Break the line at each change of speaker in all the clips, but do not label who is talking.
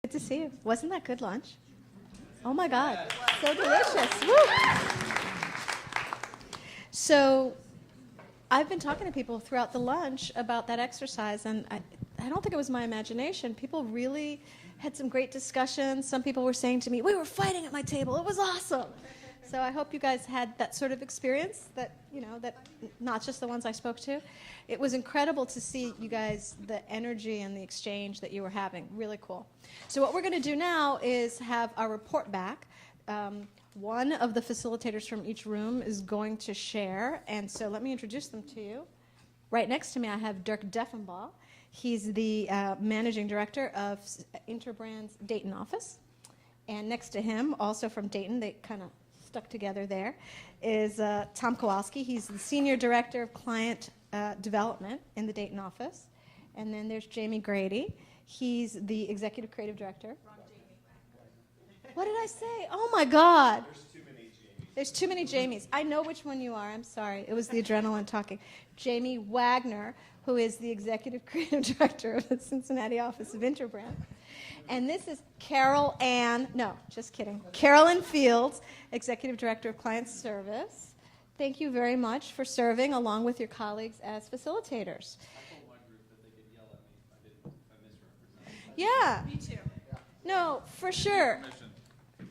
Good to see you. Wasn't that good lunch? Oh my God, so delicious. Woo! So I've been talking to people throughout the lunch about that exercise, and I don't think it was my imagination. People really had some great discussions. Some people were saying to me, we were fighting at my table. It was awesome. So I hope you guys had that sort of experience, that not just the ones I spoke to. It was incredible to see you guys, the energy and the exchange that you were having. Really cool. So what we're going to do now is have our report back. One of the facilitators from each room is going to share, and so let me introduce them to you. Right next to me, I have Dirk Deffenbaugh. He's the managing director of Interbrand's Dayton office. And next to him, also from Dayton, they kind of stuck together there, is Tom Kowalski. He's the senior director of client development in the Dayton office. And then there's Jamie Grady. He's the executive creative director. What did I say? Oh my God. There's too many Jamies. I know which one you are. I'm sorry. It was the adrenaline talking. Jamie Wagner, who is the executive creative director of the Cincinnati office of Interbrand. And this is Carol Ann Fields, executive director of client service. Thank you very much for serving along with your colleagues as facilitators.
I told my group that they could yell at me if I misrepresented.
Yeah. Me too. No, for sure.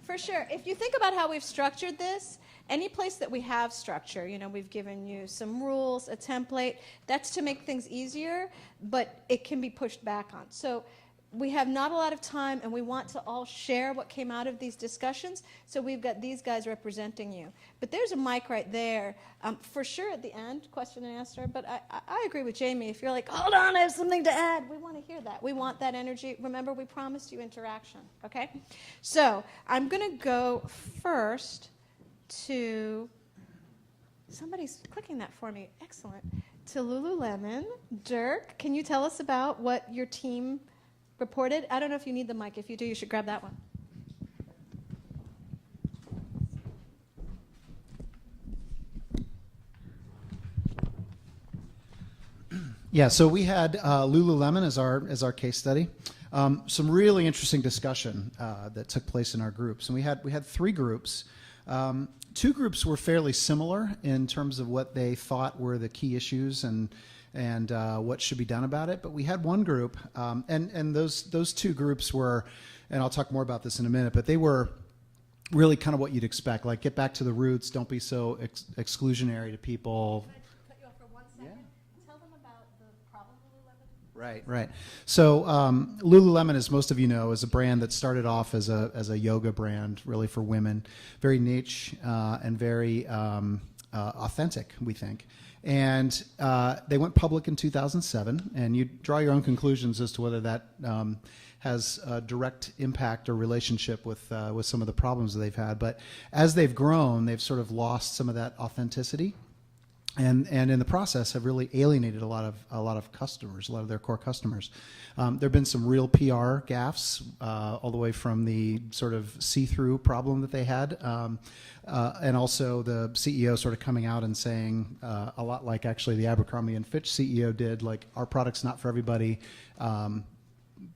For sure. If you think about how we've structured this, any place that we have structure, we've given you some rules, a template, that's to make things easier, but it can be pushed back on. So we have not a lot of time, and we want to all share what came out of these discussions, so we've got these guys representing you. But there's a mic right there. For sure at the end, question and answer, but I agree with Jamie. If you're like, hold on, I have something to add, we want to hear that. We want that energy. Remember, we promised you interaction, okay? So I'm going to go first to, somebody's clicking that for me, excellent, to Lululemon. Dirk, can you tell us about what your team reported? I don't know if you need the mic. If you do, you should grab that one.
Yeah, so we had Lululemon as our case study. Some really interesting discussion that took place in our groups, and we had 3 groups. 2 groups were fairly similar in terms of what they thought were the key issues and what should be done about it. But we had one group, and those 2 groups were, and I'll talk more about this in a minute, but they were really kind of what you'd expect, like get back to the roots, don't be so exclusionary to people.
Can I cut you off for 1 second? Yeah. Tell them about the problem Lululemon.
Right. So Lululemon, as most of you know, is a brand that started off as a yoga brand, really for women, very niche and very authentic, we think. And they went public in 2007, and you draw your own conclusions as to whether that has a direct impact or relationship with some of the problems that they've had. But as they've grown, they've sort of lost some of that authenticity, and in the process have really alienated a lot of customers, a lot of their core customers. There have been some real PR gaffes, all the way from the sort of see-through problem that they had, and also the CEO sort of coming out and saying, a lot like actually the Abercrombie and Fitch CEO did, like, our product's not for everybody,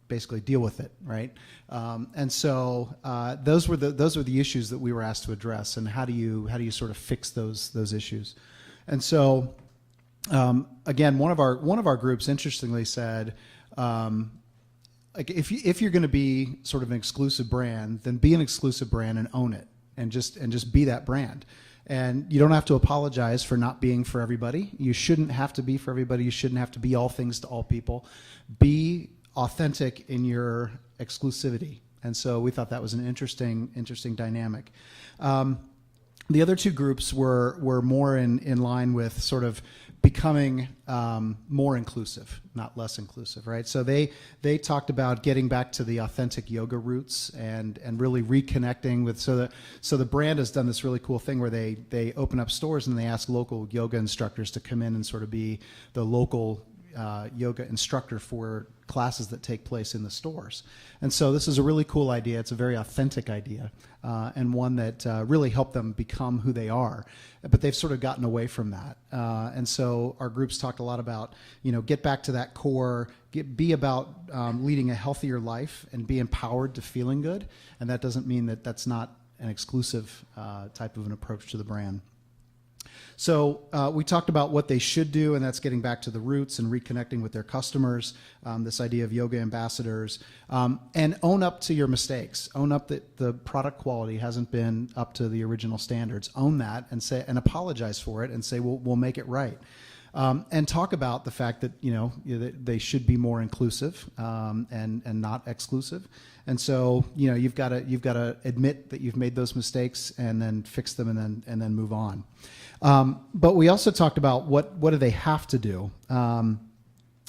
basically deal with it, right? And so those were the issues that we were asked to address, and how do you sort of fix those issues? And so, again, one of our groups interestingly said, like if you're going to be sort of an exclusive brand, then be an exclusive brand and own it, and just be that brand. And you don't have to apologize for not being for everybody. You shouldn't have to be for everybody. You shouldn't have to be all things to all people. Be authentic in your exclusivity. And so we thought that was an interesting dynamic. The other 2 groups were more in line with sort of becoming more inclusive, not less inclusive, right? So they talked about getting back to the authentic yoga roots and really reconnecting with, so the brand has done this really cool thing where they open up stores and they ask local yoga instructors to come in and sort of be the local yoga instructor for classes that take place in the stores. And so this is a really cool idea. It's a very authentic idea, and one that really helped them become who they are. But they've sort of gotten away from that. And so our groups talked a lot about, get back to that core, be about leading a healthier life and be empowered to feeling good. And that doesn't mean that that's not an exclusive type of an approach to the brand. So we talked about what they should do, and that's getting back to the roots and reconnecting with their customers, this idea of yoga ambassadors, and own up to your mistakes. Own up that the product quality hasn't been up to the original standards. Own that and say, and apologize for it and say, we'll make it right. And talk about the fact that they should be more inclusive and not exclusive. And so you've got to admit that you've made those mistakes and then fix them and then move on. But we also talked about what do they have to do, and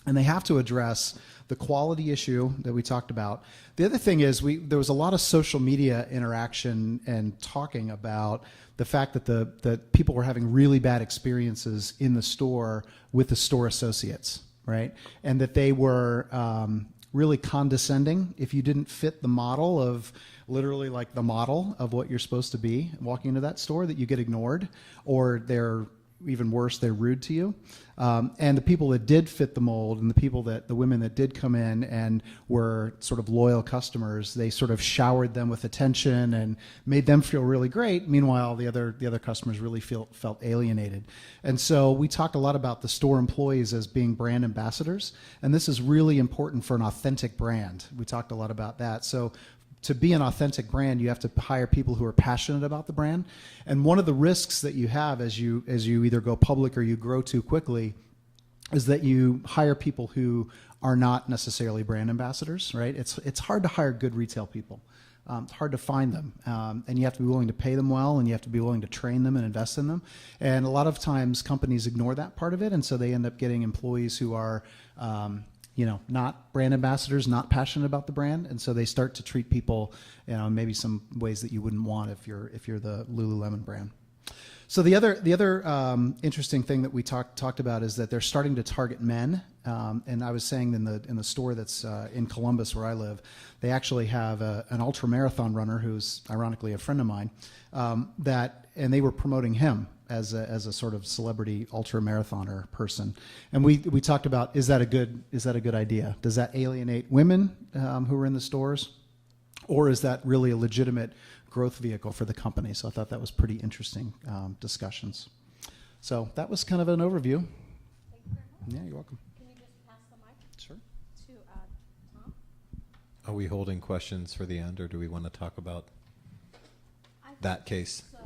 they have to address the quality issue that we talked about. The other thing is there was a lot of social media interaction and talking about the fact that that people were having really bad experiences in the store with the store associates, right? And that they were really condescending if you didn't fit the model of literally like the model of what you're supposed to be walking into that store, that you get ignored, or they're even worse, they're rude to you. And the people that did fit the mold and the women that did come in and were sort of loyal customers, they sort of showered them with attention and made them feel really great. Meanwhile, the other customers really felt alienated. And so we talked a lot about the store employees as being brand ambassadors. And this is really important for an authentic brand. We talked a lot about that. So to be an authentic brand, you have to hire people who are passionate about the brand. And one of the risks that you have as you either go public or you grow too quickly is that you hire people who are not necessarily brand ambassadors, right? It's hard to hire good retail people. It's hard to find them. And you have to be willing to pay them well, and you have to be willing to train them and invest in them. And a lot of times companies ignore that part of it, and so they end up getting employees who are not brand ambassadors, not passionate about the brand, and so they start to treat people, maybe some ways that you wouldn't want if you're the Lululemon brand. So the other interesting thing that we talked about is that they're starting to target men, and I was saying in the store that's in Columbus where I live, they actually have an ultra marathon runner who's ironically a friend of mine, and they were promoting him as a sort of celebrity ultra marathoner person. And we talked about, is that a good idea? Does that alienate women who are in the stores, or is that really a legitimate growth vehicle for the company? So I thought that was pretty interesting discussions. So that was kind of an overview.
Thank you very much.
Yeah, you're welcome.
Can you just pass the mic
Sure.
to Tom?
Are we holding questions for the end, or do we want to talk about that case?
So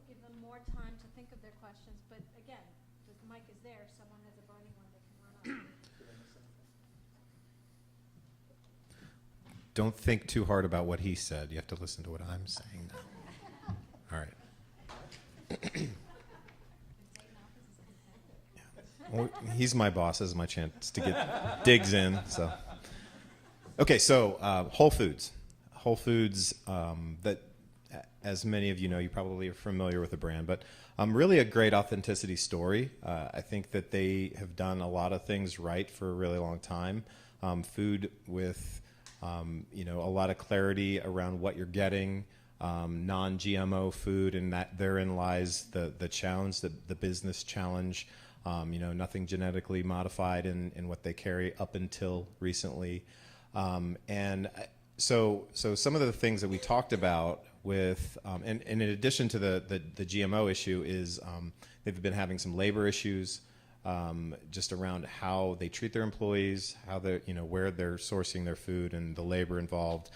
give them more time to think of their questions. But again, the mic is there. If someone has a burning one, they can run up.
Don't think too hard about what he said. You have to listen to what I'm saying now. All right. Well, he's my boss. This is my chance to get digs in. So, okay. So Whole Foods. Whole Foods. That, as many of you know, you probably are familiar with the brand, but really a great authenticity story. I think that they have done a lot of things right for a really long time. Food with a lot of clarity around what you're getting, non-GMO food, and that therein lies the challenge, the business challenge. Nothing genetically modified in what they carry up until recently. So some of the things that we talked about with, and in addition to the GMO issue is they've been having some labor issues, just around how they treat their employees, how they, where they're sourcing their food, and the labor involved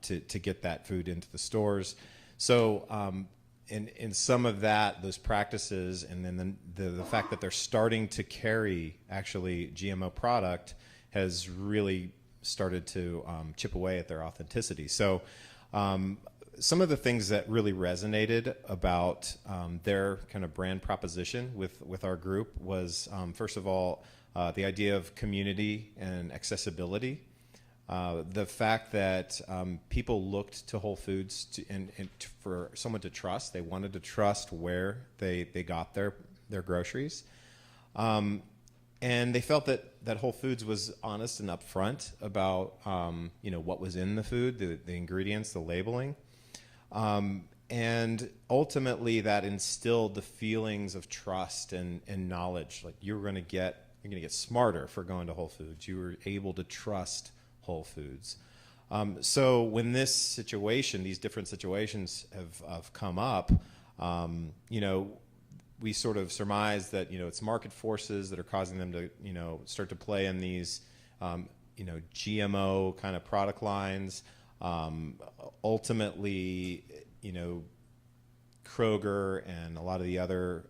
to get that food into the stores. So in some of that, those practices, and then the fact that they're starting to carry actually GMO product has really started to chip away at their authenticity. So some of the things that really resonated about their kind of brand proposition with our group was, first of all, the idea of community and accessibility. The fact that people looked to Whole Foods for someone to trust. They wanted to trust where they got their groceries. And they felt that Whole Foods was honest and upfront about what was in the food, the ingredients, the labeling. And ultimately that instilled the feelings of trust and knowledge. Like you're going to get smarter for going to Whole Foods. You were able to trust Whole Foods. So when these different situations have come up, we sort of surmise that it's market forces that are causing them to start to play in these GMO kind of product lines. Ultimately, Kroger and a lot of the other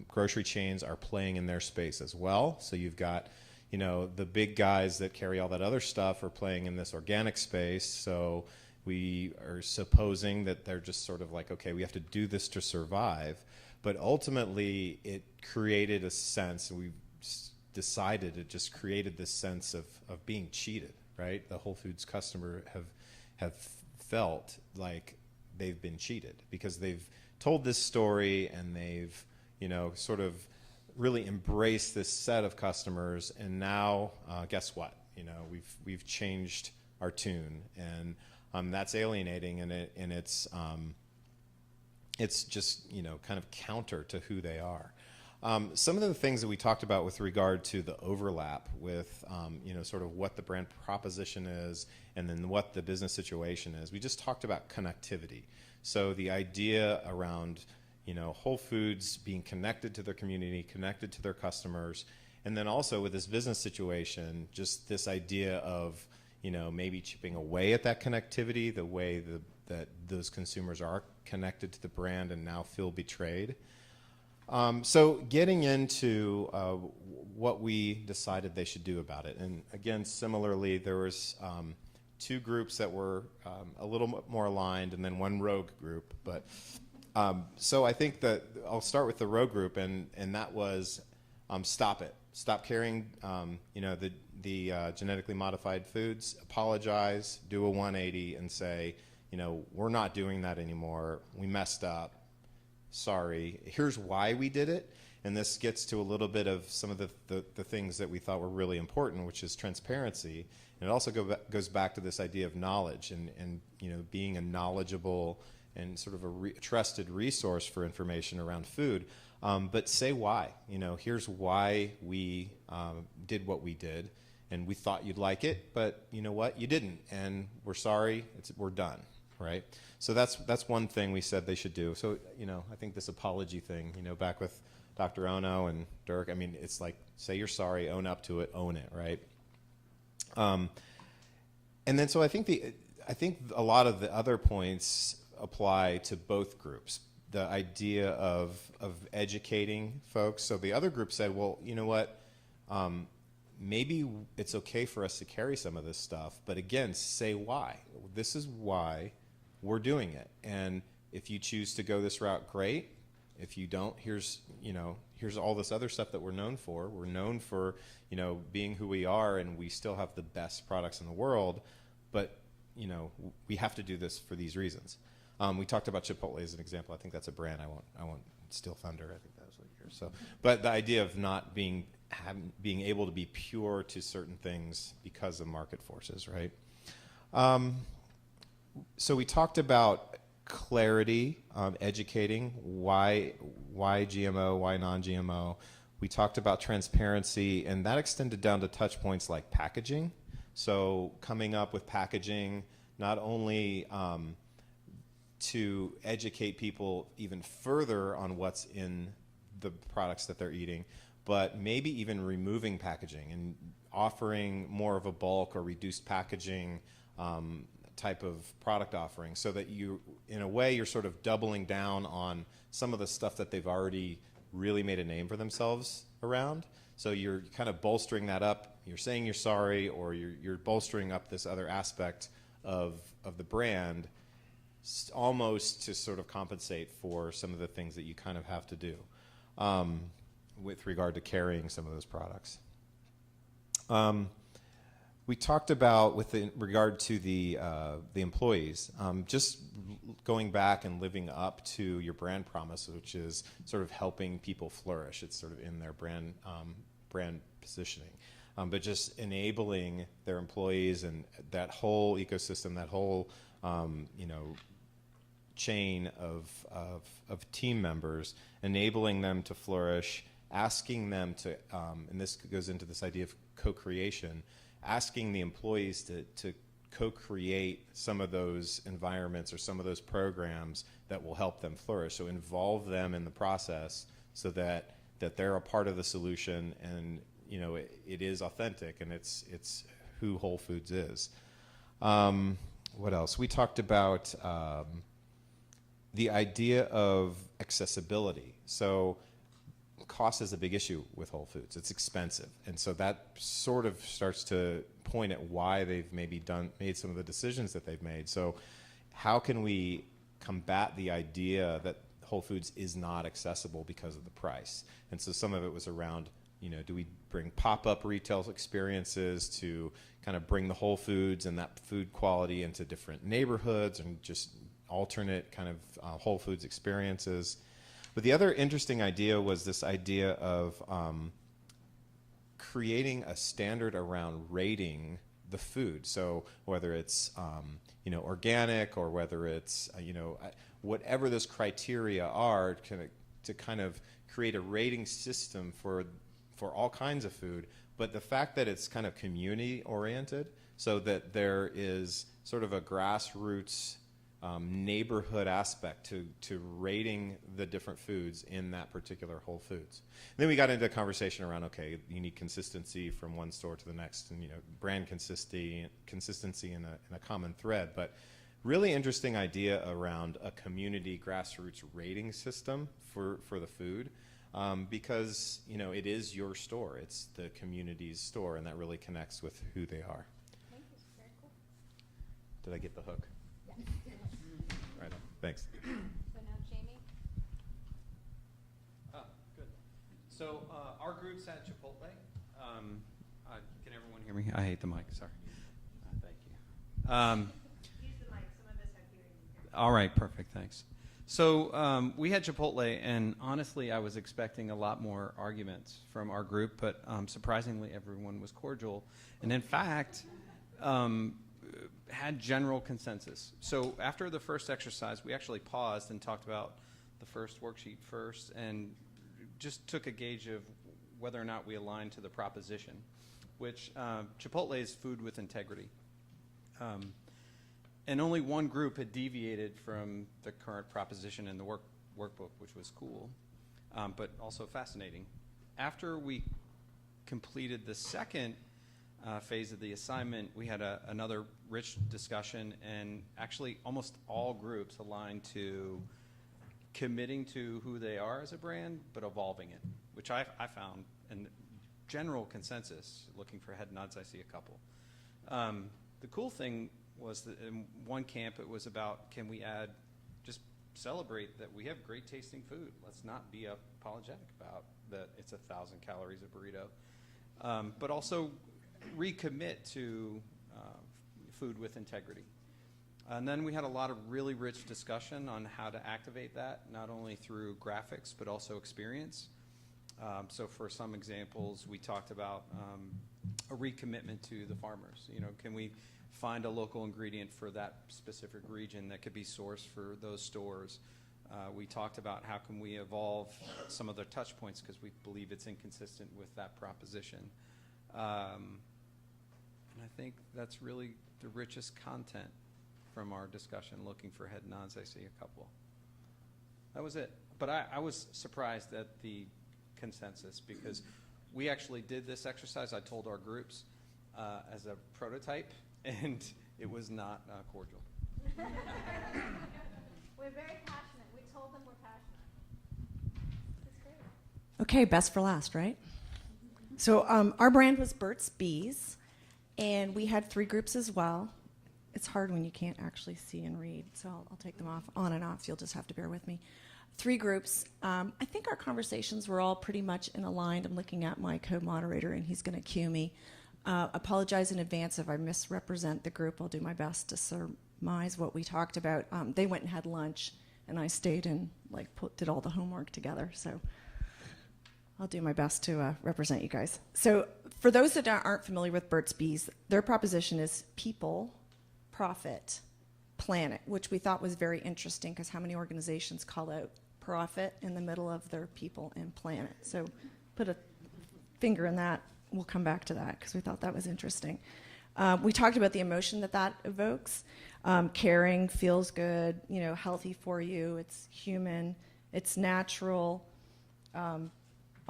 grocery chains are playing in their space as well. So you've got the big guys that carry all that other stuff are playing in this organic space. So we are supposing that they're just sort of like, okay, we have to do this to survive. But ultimately, it created a sense, and we decided it just created this sense of being cheated, right? The Whole Foods customer have felt like they've been cheated because they've told this story and they've, sort of really embraced this set of customers. And now, guess what? We've changed our tune, and that's alienating, and it's just kind of counter to who they are. Some of the things that we talked about with regard to the overlap with sort of what the brand proposition is and then what the business situation is. We just talked about connectivity. So the idea around Whole Foods being connected to their community, connected to their customers, and then also with this business situation, just this idea of maybe chipping away at that connectivity, the way that those consumers are connected to the brand and now feel betrayed. So getting into what we decided they should do about it. And again, similarly, there was two groups that were a little more aligned and then one rogue group. But so I think that I'll start with the rogue group, and that was stop it. Stop carrying the genetically modified foods, apologize, do a 180 and say, we're not doing that anymore. We messed up. Sorry. Here's why we did it. And this gets to a little bit of some of the things that we thought were really important, which is transparency. And it also goes back to this idea of knowledge and being a knowledgeable and sort of a trusted resource for information around food. But say why. Here's why we did what we did. And we thought you'd like it, but you know what? You didn't. And we're sorry. We're done. Right? So that's one thing we said they should do. So, I think this apology thing, back with Dr. Ono and Dirk, I mean, it's like, say you're sorry, own up to it, own it, right? And then so I think a lot of the other points apply to both groups. The idea of educating folks. So the other group said, well, you know what? Maybe it's okay for us to carry some of this stuff, but again, say why. This is why we're doing it. And if you choose to go this route, great. If you don't, here's all this other stuff that we're known for. We're known for, being who we are, and we still have the best products in the world, but, we have to do this for these reasons. We talked about Chipotle as an example. I think that's a brand. I won't steal thunder. I think that was what you're. So, but the idea of not being able to be pure to certain things because of market forces, right? So we talked about clarity, educating why GMO, why non-GMO. We talked about transparency, and that extended down to touch points like packaging. So coming up with packaging, not only to educate people even further on what's in the products that they're eating, but maybe even removing packaging and offering more of a bulk or reduced packaging type of product offering, so that you, in a way, you're sort of doubling down on some of the stuff that they've already really made a name for themselves around. So you're kind of bolstering that up. You're saying you're sorry, or you're bolstering up this other aspect of the brand, almost to sort of compensate for some of the things that you kind of have to do with regard to carrying some of those products. We talked about, with regard to the employees, just going back and living up to your brand promise, which is sort of helping people flourish. It's sort of in their brand brand positioning. But just enabling their employees and that whole ecosystem, that whole chain of team members, enabling them to flourish, asking them to, and this goes into this idea of co-creation, asking the employees to co-create some of those environments or some of those programs that will help them flourish. So involve them in the process so that they're a part of the solution, and it is authentic, and it's who Whole Foods is. What else? We talked about the idea of accessibility. So cost is a big issue with Whole Foods. It's expensive. And so that sort of starts to point at why they've maybe made some of the decisions that they've made. So how can we combat the idea that Whole Foods is not accessible because of the price? And so some of it was around, do we bring pop-up retail experiences to kind of bring the Whole Foods and that food quality into different neighborhoods and just alternate kind of Whole Foods experiences? But the other interesting idea was this idea of creating a standard around rating the food. So whether it's organic, or whether it's whatever those criteria are, to kind of create a rating system for all kinds of food. But the fact that it's kind of community oriented, so that there is sort of a grassroots neighborhood aspect to rating the different foods in that particular Whole Foods. And then we got into a conversation around, okay, you need consistency from one store to the next, and brand consistency in a common thread. But really interesting idea around a community grassroots rating system for the food, because it is your store, it's the community's store, and that really connects with who they are.
Thank you. Very cool.
Did I get the hook? Right on. Thanks.
So now Jamie.
Good. So our group's at Chipotle. Can everyone hear me? I hate the mic. Sorry. Thank you.
Use the mic. Some of us have hearing impairment.
All right. Perfect. Thanks. So we had Chipotle, and honestly, I was expecting a lot more arguments from our group, but surprisingly, everyone was cordial, and in fact, had general consensus. So after the first exercise, we actually paused and talked about the first worksheet first, and just took a gauge of whether or not we aligned to the proposition, which Chipotle is food with integrity. And only one group had deviated from the current proposition in the workbook, which was cool, but also fascinating. After we completed the second phase of the assignment, we had another rich discussion, and actually almost all groups aligned to committing to who they are as a brand, but evolving it, which I found in general consensus. Looking for head nods, I see a couple. The cool thing was that in one camp it was about, can we just celebrate that we have great tasting food. Let's not be apologetic about that it's 1,000 calories a burrito, but also recommit to food with integrity. And then we had a lot of really rich discussion on how to activate that, not only through graphics, but also experience. So for some examples, we talked about a recommitment to the farmers. Can we find a local ingredient for that specific region that could be sourced for those stores? We talked about how can we evolve some of the touch points, because we believe it's inconsistent with that proposition. And I think that's really the richest content from our discussion. Looking for head nods, I see a couple. That was it. But I was surprised at the consensus, because we actually did this exercise, I told our groups, as a prototype, and it was not cordial.
We're very passionate. We told them we're passionate. That's great.
Okay, best for last, right? So our brand was Burt's Bees, and we had 3 groups as well. It's hard when you can't actually see and read, so I'll take them off on and off. You'll just have to bear with me. 3 groups. I think our conversations were all pretty much in aligned. I'm looking at my co-moderator, and he's going to cue me. Apologize in advance if I misrepresent the group. I'll do my best to surmise what we talked about. They went and had lunch, and I stayed and did all the homework together. So I'll do my best to represent you guys. So for those that aren't familiar with Burt's Bees, their proposition is people, profit, planet, which we thought was very interesting because how many organizations call out profit in the middle of their people and planet? So put a finger in that. We'll come back to that because we thought that was interesting. We talked about the emotion that evokes. Caring, feels good, healthy for you. It's human. It's natural.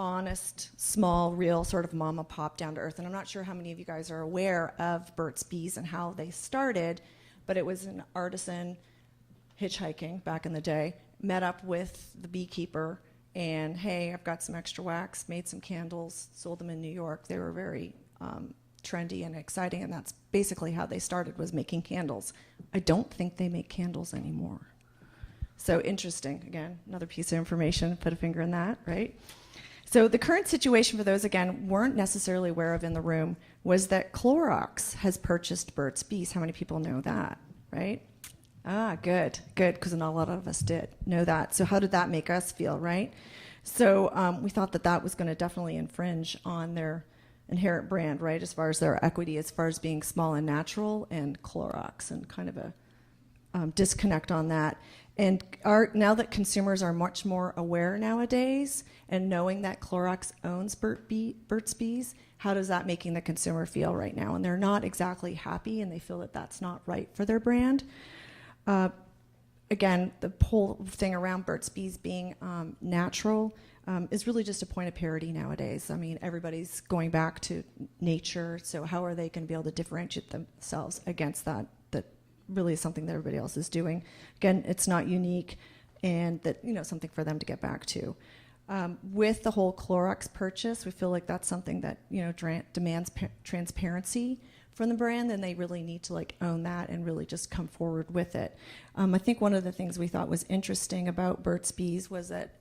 Honest, small, real, sort of mama pop, down to earth. And I'm not sure how many of you guys are aware of Burt's Bees and how they started, but it was an artisan hitchhiking back in the day, met up with the beekeeper, and hey, I've got some extra wax, made some candles, sold them in New York. They were very trendy and exciting, and that's basically how they started, was making candles. I don't think they make candles anymore. So interesting, again, another piece of information, put a finger in that, right? So the current situation, for those, again, weren't necessarily aware of in the room, was that Clorox has purchased Burt's Bees. How many people know that, right? Good, because not a lot of us did know that. So how did that make us feel, right? So we thought that was going to definitely infringe on their inherent brand, right, as far as their equity, as far as being small and natural, and Clorox, and kind of a disconnect on that. And now that consumers are much more aware nowadays, and knowing that Clorox owns Burt's Bees, how does that making the consumer feel right now? And they're not exactly happy, and they feel that that's not right for their brand. Again, the whole thing around Burt's Bees being natural is really just a point of parity nowadays. I mean, everybody's going back to nature, so how are they going to be able to differentiate themselves against that? That really is something that everybody else is doing. Again, it's not unique, and that, something for them to get back to. With the whole Clorox purchase, we feel like that's something that demands transparency from the brand, and they really need to own that and really just come forward with it. I think one of the things we thought was interesting about Burt's Bees was that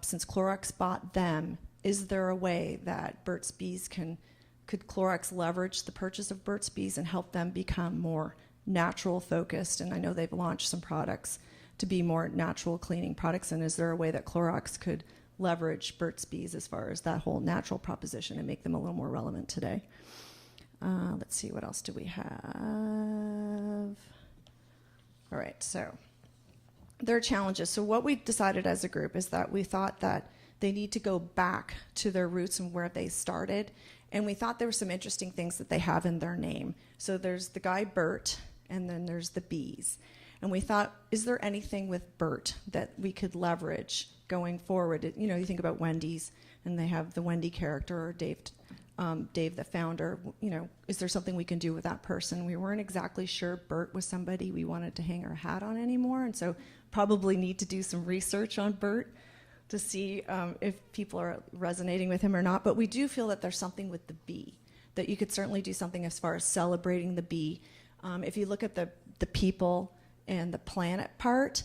since Clorox bought them, is there a way that Burt's Bees could Clorox leverage the purchase of Burt's Bees and help them become more natural focused? And I know they've launched some products to be more natural cleaning products, and is there a way that Clorox could leverage Burt's Bees as far as that whole natural proposition and make them a little more relevant today? Let's see, what else do we have? All right, so there are challenges. So what we decided as a group is that we thought that they need to go back to their roots and where they started. And we thought there were some interesting things that they have in their name. So there's the guy Bert, and then there's the bees. And we thought, is there anything with Bert that we could leverage going forward? You think about Wendy's, and they have the Wendy character, or Dave, the founder. Is there something we can do with that person? We weren't exactly sure Bert was somebody we wanted to hang our hat on anymore, and so probably need to do some research on Bert to see if people are resonating with him or not. But we do feel that there's something with the bee, that you could certainly do something as far as celebrating the bee. If you look at the people and the planet part,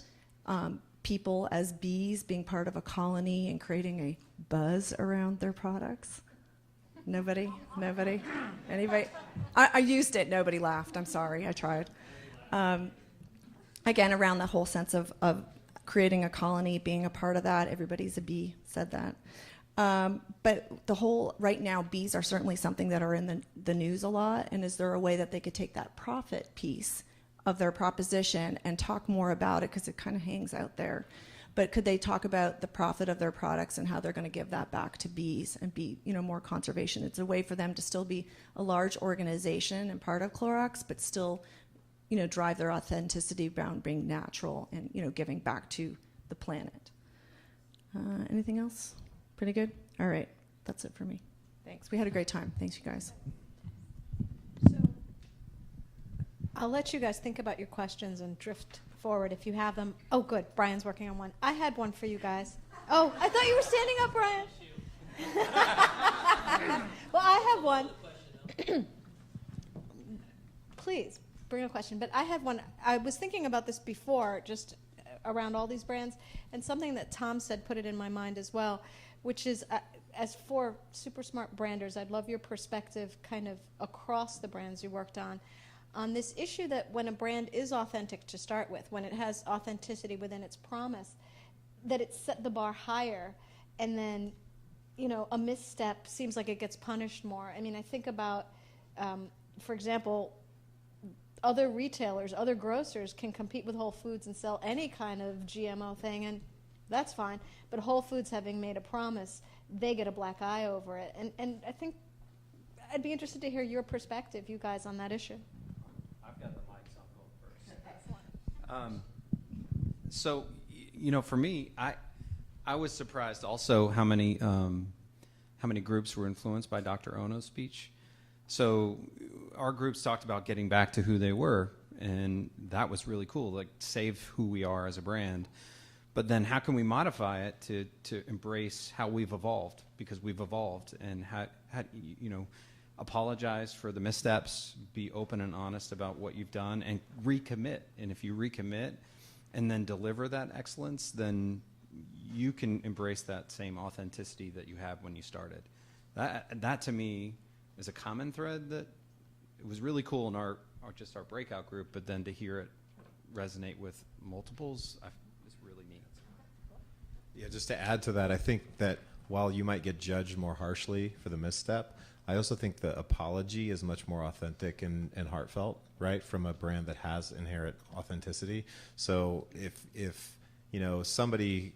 people as bees being part of a colony and creating a buzz around their products. Nobody? Anybody? I used it. Nobody laughed. I'm sorry. I tried. Again, around the whole sense of creating a colony, being a part of that. Everybody's a bee, said that. But right now, bees are certainly something that are in the news a lot. And is there a way that they could take that profit piece of their proposition and talk more about it, because it kind of hangs out there? But could they talk about the profit of their products and how they're going to give that back to bees and be, more conservation? It's a way for them to still be a large organization and part of Clorox, but still, drive their authenticity around being natural and, giving back to the planet. Anything else? Pretty good? All right. That's it for me. Thanks. We had a great time. Thanks, you guys.
So I'll let you guys think about your questions and drift forward if you have them. Oh, good. Brian's working on one. I had one for you guys. Oh, I thought you were standing up, Brian. Well, I have one. Please bring a question. But I had one. I was thinking about this before, just around all these brands, and something that Tom said put it in my mind as well, which is, as for super smart branders, I'd love your perspective kind of across the brands you worked on this issue that when a brand is authentic to start with, when it has authenticity within its promise, that it's set the bar higher, and then a misstep seems like it gets punished more. I mean, I think about, for example, other retailers, other grocers can compete with Whole Foods and sell any kind of GMO thing, and that's fine. But Whole Foods, having made a promise, they get a black eye over it. And I think I'd be interested to hear your perspective, you guys, on that issue.
I've got the mics on hold first. Excellent. So, for me, I was surprised also how many groups were influenced by Dr. Ono's speech. So our groups talked about getting back to who they were, and that was really cool, like save who we are as a brand. But then how can we modify it to embrace how we've evolved? Because we've evolved, and how apologize for the missteps, be open and honest about what you've done, and recommit. And if you recommit and then deliver that excellence, then you can embrace that same authenticity that you had when you started. That to me is a common thread that it was really cool in our breakout group, but then to hear it resonate with multiples is really neat.
Yeah, just to add to that, I think that while you might get judged more harshly for the misstep, I also think the apology is much more authentic and heartfelt, right, from a brand that has inherent authenticity. So if somebody,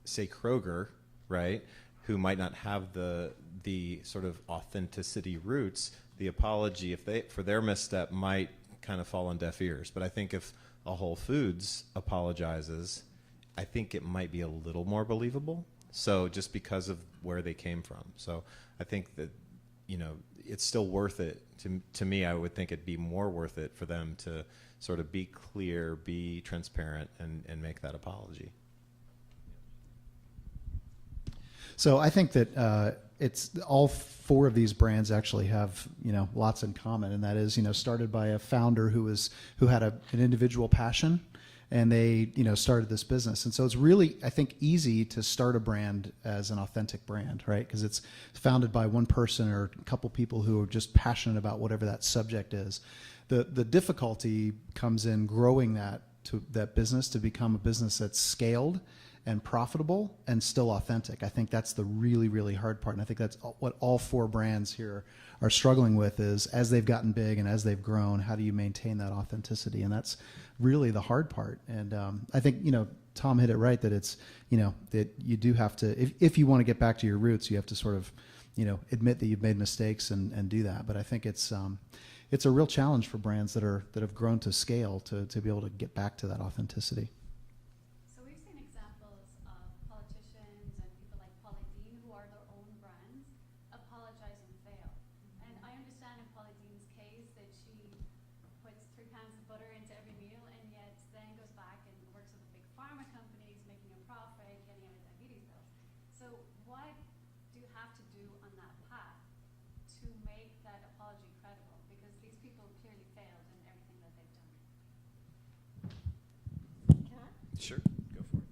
say Kroger, right, who might not have the sort of authenticity roots, the apology for their misstep might kind of fall on deaf ears. But I think if a Whole Foods apologizes, I think it might be a little more believable. So just because of where they came from. So I think that, it's still worth it. To me, I would think it'd be more worth it for them to sort of be clear, be transparent, and make that apology.
So I think that it's all four of these brands actually have lots in common, and that is started by a founder who had an individual passion, and they started this business. And so it's really, I think, easy to start a brand as an authentic brand, right? Because it's founded by one person or a couple people who are just passionate about whatever that subject is. The difficulty comes in growing that business to become a business that's scaled and profitable and still authentic. I think that's the really, really hard part. And I think that's what all four brands here are struggling with is, as they've gotten big and as they've grown, how do you maintain that authenticity? And that's really the hard part. And I think, Tom hit it right, that it's, that you do have to, if you want to get back to your roots, you have to sort of, admit that you've made mistakes and do that. But I think it's a real challenge for brands that have grown to scale to be able to get back to that authenticity.
So we've seen examples of politicians and people like Paula Deen, who are their own brands, apologize and fail. And I understand in Paula Deen's case that she puts 3 pounds of butter into every meal and yet then goes back and works with the big pharma companies, making a profit, getting out of diabetes pills. So what do you have to do on that path to make that apology credible? Because these people clearly failed in everything that they've done.
Sure, go for it.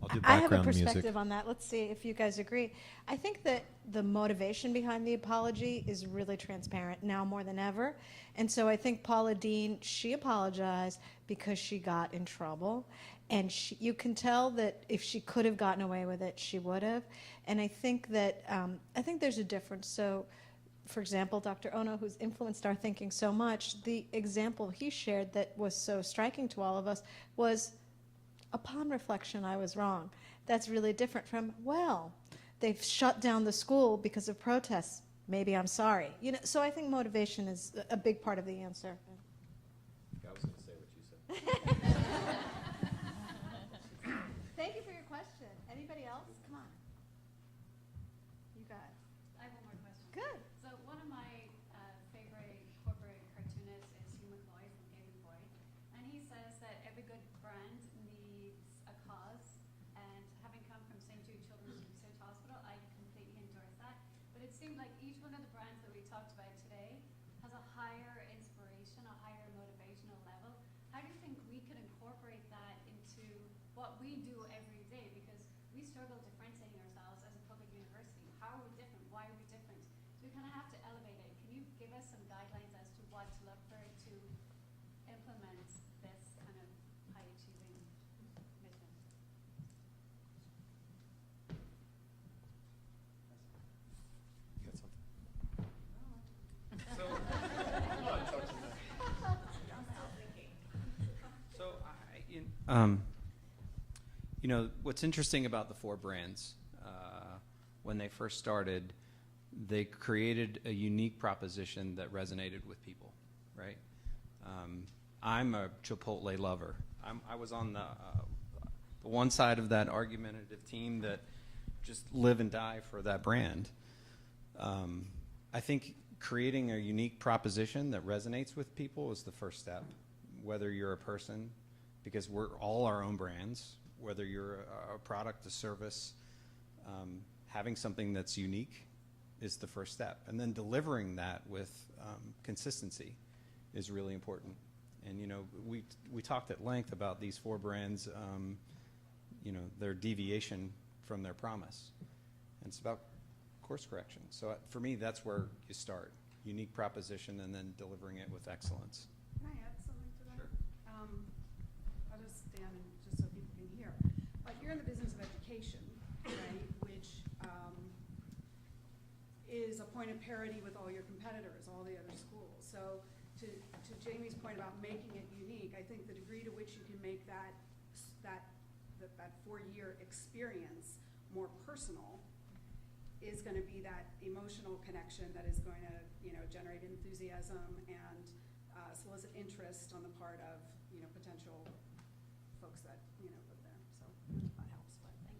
I'll do
I have a
background
perspective
music.
on that. Let's see if you guys agree. I think that the motivation behind the apology is really transparent now more than ever. And so I think Paula Deen, she apologized because she got in trouble. And you can tell that if she could have gotten away with it, she would have. And I think that there's a difference. So, for example, Dr. Ono, who's influenced our thinking so much, the example he shared that was so striking to all of us was, upon reflection, I was wrong. That's really different from, well, they've shut down the school because of protests. Maybe I'm sorry. So I think motivation is a big part of the answer.
I was going to say what you said.
Thank you for your question. Anybody else? Come on. You guys.
I have one more question.
Good.
So one of my favorite corporate cartoonists is Hugh McCloy from Game Boy, and he says that every good brand needs a cause. And having come from St. Jude Children's Research Hospital, I completely endorse that. But it seemed like each one of the brands that we talked about today has a higher inspiration, a higher motivational level. How do you think we could incorporate that into what we do every day? Because we struggle differentiating ourselves as a public university. How are we different? Why are we different? So we kind of have to elevate it. Can you give us some guidelines as to what to look for to implement this kind of high-achieving mission?
You know, what's interesting about the four brands, when they first started, they created a unique proposition that resonated with people, right? I'm a Chipotle lover. I was on the one side of that argumentative team that just live and die for that brand. I think creating a unique proposition that resonates with people is the first step, whether you're a person, because we're all our own brands, whether you're a product, a service, having something that's unique is the first step. And then delivering that with consistency is really important. And, you know, we talked at length about these four brands, you know, their deviation from their promise. And it's about course correction. So for me, that's where you start. Unique proposition and then delivering it with excellence.
Can I add something to that?
Sure.
I'll just stand and just so people can hear. Like you're in the business of education, right? Which is a point of parity with all your competitors, all the other schools. So to Jamie's point about making it unique, I think the degree to which you can make that 4-year experience more personal is going to be that emotional connection that is going to, you know, generate enthusiasm and solicit interest on the part of, you know, potential folks that, you know, live there. So that helps. But thank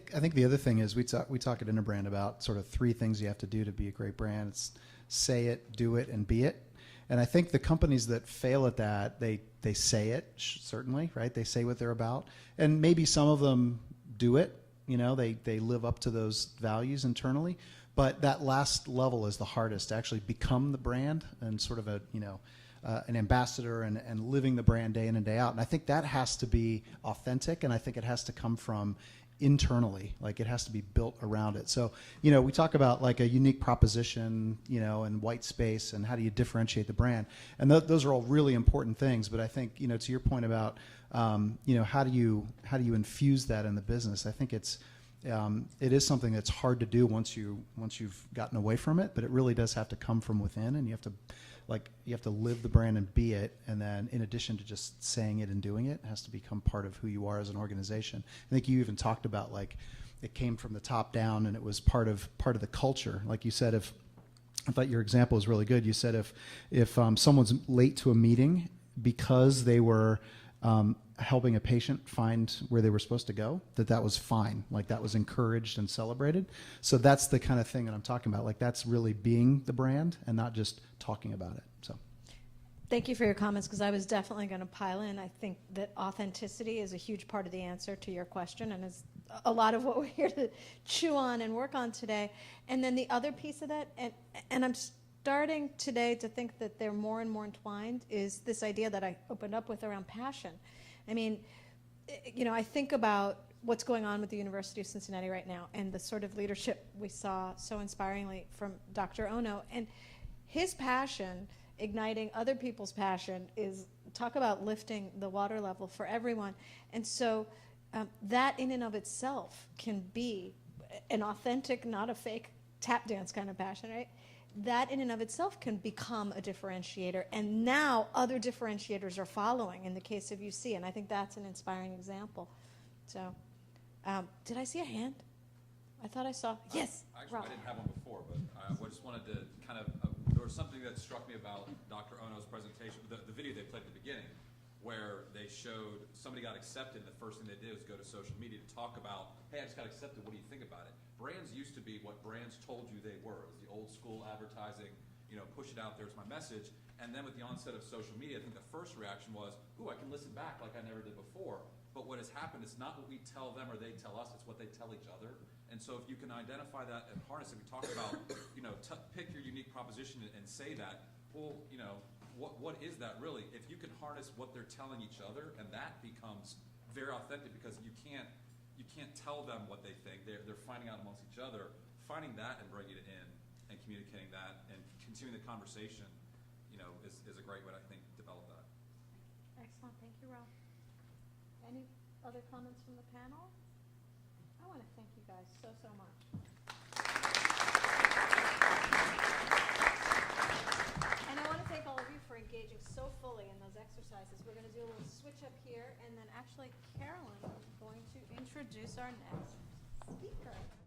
you.
I think the other thing is we talk at Interbrand about sort of 3 things you have to do to be a great brand. It's say it, do it, and be it. And I think the companies that fail at that, they say it, certainly, right? They say what they're about. And maybe some of them do it. You know, they live up to those values internally. But that last level is the hardest, to actually become the brand and sort of a, you know, an ambassador and living the brand day in and day out. And I think that has to be authentic, and I think it has to come from internally, like it has to be built around it. So, you know, we talk about like a unique proposition, you know, and white space and how do you differentiate the brand. And those are all really important things. But I think, you know, to your point about, you know, how do you infuse that in the business? I think it is something that's hard to do once you've gotten away from it, but it really does have to come from within, and you have to live the brand and be it. And then in addition to just saying it and doing it, it has to become part of who you are as an organization. I think you even talked about like it came from the top down and it was part of the culture. Like you said, I thought your example was really good. You said if someone's late to a meeting because they were helping a patient find where they were supposed to go, that was fine. Like that was encouraged and celebrated. So that's the kind of thing that I'm talking about. Like that's really being the brand and not just talking about it. So
Thank you for your comments, because I was definitely going to pile in. I think that authenticity is a huge part of the answer to your question, and is a lot of what we're here to chew on and work on today. And then the other piece of that, and I'm starting today to think that they're more and more entwined, is this idea that I opened up with around passion. I mean, you know, I think about what's going on with the University of Cincinnati right now and the sort of leadership we saw so inspiringly from Dr. Ono. And his passion, igniting other people's passion, is talk about lifting the water level for everyone. And so that in and of itself can be an authentic, not a fake tap dance kind of passion, right? That in and of itself can become a differentiator. And now other differentiators are following in the case of UC. And I think that's an inspiring example. So did I see a hand? I thought I saw. Yes.
Actually,
Rob.
I didn't have one before, but I just wanted to kind of, there was something that struck me about Dr. Ono's presentation, the video they played at the beginning, where they showed somebody got accepted, and the first thing they did was go to social media to talk about, hey, I just got accepted, what do you think about it? Brands used to be what brands told you they were. It was the old school advertising, you know, push it out, there's my message. And then with the onset of social media, I think the first reaction was, ooh, I can listen back like I never did before. But what has happened is not what we tell them or they tell us, it's what they tell each other. And so if you can identify that and harness it, we talk about, you know, pick your unique proposition and say that, well, you know, what is that really? If you can harness what they're telling each other, and that becomes very authentic, because you can't tell them what they think. They're finding out amongst each other. Finding that and bringing it in and communicating that and continuing the conversation, you know, is a great way, I think, to develop that.
Excellent. Thank you, Ralph. Any other comments from the panel? I want to thank you guys so much. And I want to thank all of you for engaging so fully in those exercises. We're going to do a little switch up here, and then our next speaker.